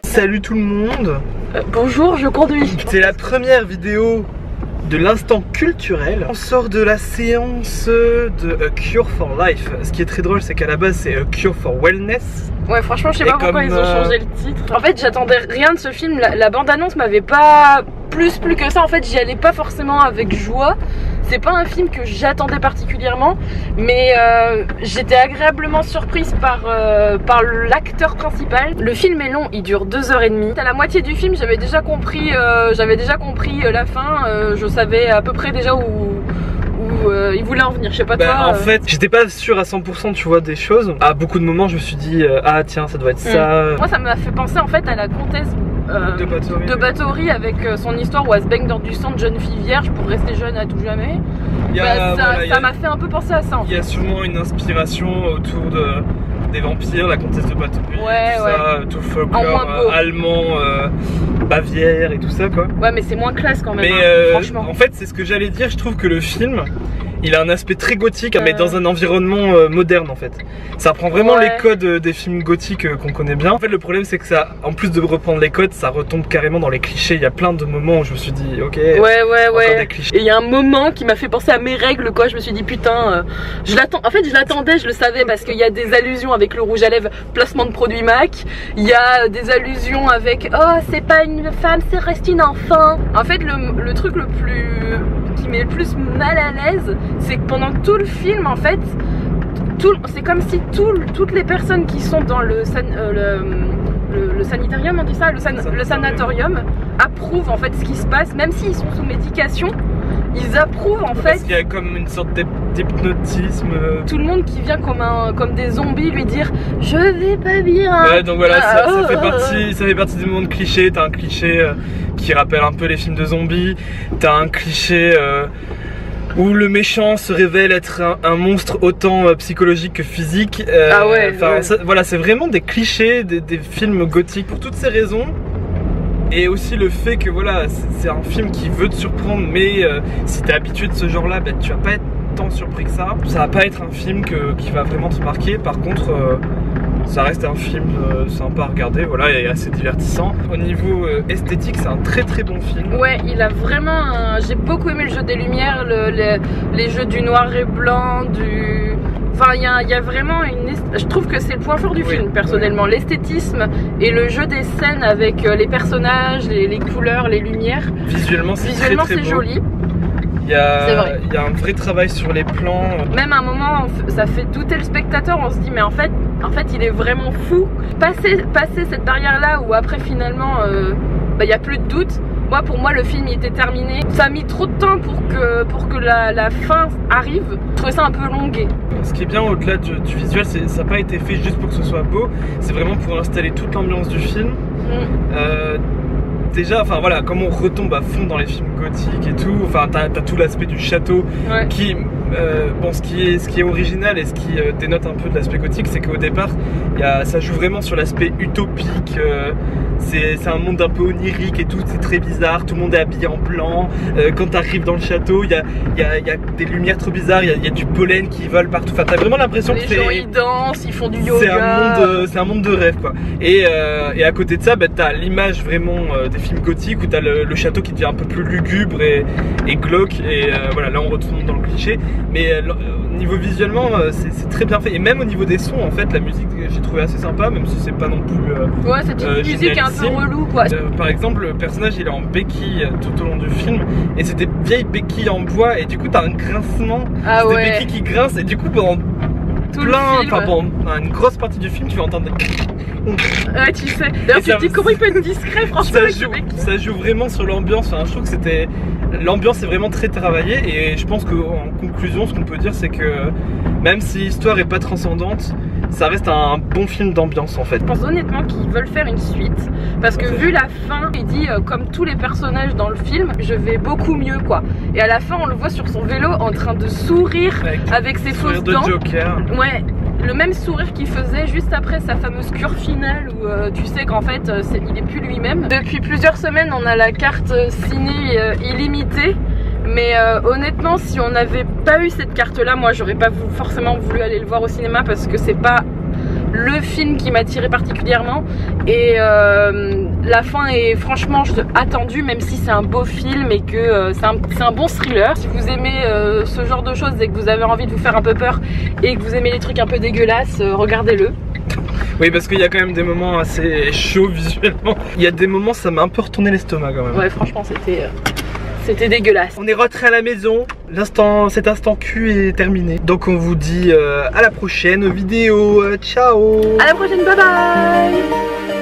Salut tout le monde. Bonjour, je conduis. C'est la première vidéo de l'instant culturel. On sort de la séance de A Cure for Life. Ce qui est très drôle, c'est qu'à la base c'est A Cure for Wellness. Ouais, franchement, je sais pas pourquoi ils ont changé le titre. En fait, j'attendais rien de ce film. La bande-annonce m'avait pas plus que ça. En fait, j'y allais pas forcément avec joie. C'est pas un film que j'attendais particulièrement, mais j'étais agréablement surprise par l'acteur principal. Le film est long, il dure 2h30. À la moitié du film, j'avais déjà compris la fin. Je savais à peu près déjà où il voulait en venir, je sais pas toi. En fait, j'étais pas sûr à 100% tu vois des choses. À beaucoup de moments, je me suis dit ah tiens, ça doit être ça. Moi, ça m'a fait penser en fait à la comtesse de Bathory avec son histoire où elle se baigne dans du sang de jeune fille vierge pour rester jeune à tout jamais. Ça m'a fait un peu penser à ça. Il y a sûrement une inspiration autour des vampires, la comtesse de Bathory, tout le folklore allemand, Bavière et tout ça quoi. Ouais, mais c'est moins classe quand même. Mais franchement. En fait, c'est ce que j'allais dire. Je trouve que le film, il a un aspect très gothique, mais dans un environnement moderne en fait. Ça reprend vraiment les codes des films gothiques qu'on connaît bien. En fait, le problème c'est que ça, en plus de reprendre les codes, ça retombe carrément dans les clichés. Il y a plein de moments où je me suis dit, ok, des clichés. Et il y a un moment qui m'a fait penser à Mes règles quoi. Je me suis dit putain, je l'attends. En fait, je l'attendais, je le savais parce qu'il y a des allusions avec le rouge à lèvres, placement de produit MAC. Il y a des allusions avec oh c'est pas une femme, c'est reste une enfant. En fait, le truc qui met le plus mal à l'aise, c'est que pendant tout le film en fait, c'est comme si toutes les personnes qui sont dans le sanitarium, on dit ça, le sanatorium, approuvent en fait ce qui se passe, même s'ils sont sous médication, ils approuvent en fait. Parce qu'il y a comme une sorte d'hypnotisme. Tout le monde qui vient comme des zombies lui dire je vais pas bien. Ouais, donc voilà, ça fait partie des moments de clichés. T'as un cliché qui rappelle un peu les films de zombies. T'as un cliché où le méchant se révèle être un monstre autant psychologique que physique. Voilà, c'est vraiment des clichés des films gothiques. Pour toutes ces raisons, et aussi le fait que voilà, c'est un film qui veut te surprendre, mais si t'es habitué de ce genre-là, tu vas pas être tant surpris que ça. Ça va pas être un film qui va vraiment te marquer. Par contre, ça reste un film sympa à regarder, voilà, et assez divertissant. Au niveau esthétique, c'est un très très bon film. Ouais, il a vraiment j'ai beaucoup aimé le jeu des lumières, les jeux du noir et blanc, Enfin, il y a vraiment je trouve que c'est le point fort du film, personnellement. L'esthétisme et le jeu des scènes avec les personnages, les couleurs, les lumières. Visuellement, c'est joli. Il y a un vrai travail sur les plans. Même à un moment, ça fait douter le spectateur. On se dit, mais en fait, il est vraiment fou. Passer cette barrière-là où après, finalement, il n'y a plus de doute. Pour moi, le film il était terminé. Ça a mis trop de temps pour que la fin arrive. Je trouvais ça un peu longué. Ce qui est bien au-delà du visuel, ça n'a pas été fait juste pour que ce soit beau. C'est vraiment pour installer toute l'ambiance du film. Déjà, enfin voilà, comme on retombe à fond dans les films gothiques et tout, enfin t'as tout l'aspect du château qui, ce qui est original et ce qui dénote un peu de l'aspect gothique, c'est qu'au départ, ça joue vraiment sur l'aspect utopique. C'est un monde un peu onirique et tout, c'est très bizarre, tout le monde est habillé en blanc. Quand t'arrives dans le château, il y a des lumières trop bizarres, il y a du pollen qui vole partout. Enfin, t'as vraiment l'impression que les gens ils dansent, ils font du yoga. C'est un monde de rêve quoi. Et à côté de ça, t'as l'image vraiment des films gothiques où t'as le château qui devient un peu plus lugubre et glauque. Et voilà, là on retourne dans le cliché. Mais niveau visuellement, c'est très bien fait. Et même au niveau des sons, en fait, la musique j'ai trouvé assez sympa, même si c'est pas non plus. Cette petite musique un peu relou quoi. Par exemple, le personnage il est en béquille tout au long du film, et c'est des vieilles béquilles en bois, et du coup t'as un grincement, des béquilles qui grincent, et du coup pendant une grosse partie du film tu vas entendre ouais, tu sais. D'ailleurs, tu te dis comment il peut être discret, franchement. Ça joue vraiment sur l'ambiance. Enfin, je trouve que l'ambiance est vraiment très travaillée. Et je pense qu'en conclusion, ce qu'on peut dire, c'est que même si l'histoire est pas transcendante, ça reste un bon film d'ambiance en fait. Je pense honnêtement qu'ils veulent faire une suite. Parce que vu la fin, il dit comme tous les personnages dans le film, je vais beaucoup mieux quoi. Et à la fin, on le voit sur son vélo en train de sourire avec ses fausses dents. De Joker. Ouais. Le même sourire qu'il faisait juste après sa fameuse cure finale où tu sais qu'en fait il est plus lui-même. Depuis plusieurs semaines on a la carte ciné illimitée, mais honnêtement si on n'avait pas eu cette carte là, moi j'aurais pas forcément voulu aller le voir au cinéma parce que c'est pas le film qui m'a tiré particulièrement. Et la fin est franchement attendue, même si c'est un beau film et que c'est un bon thriller. Si vous aimez ce genre de choses et que vous avez envie de vous faire un peu peur et que vous aimez les trucs un peu dégueulasses, regardez-le. Oui, parce qu'il y a quand même des moments assez chauds visuellement. Il y a des moments, ça m'a un peu retourné l'estomac quand même. Ouais, franchement, c'était dégueulasse. On est rentré à la maison, cet instant cul est terminé. Donc on vous dit à la prochaine vidéo, ciao. À la prochaine, bye bye.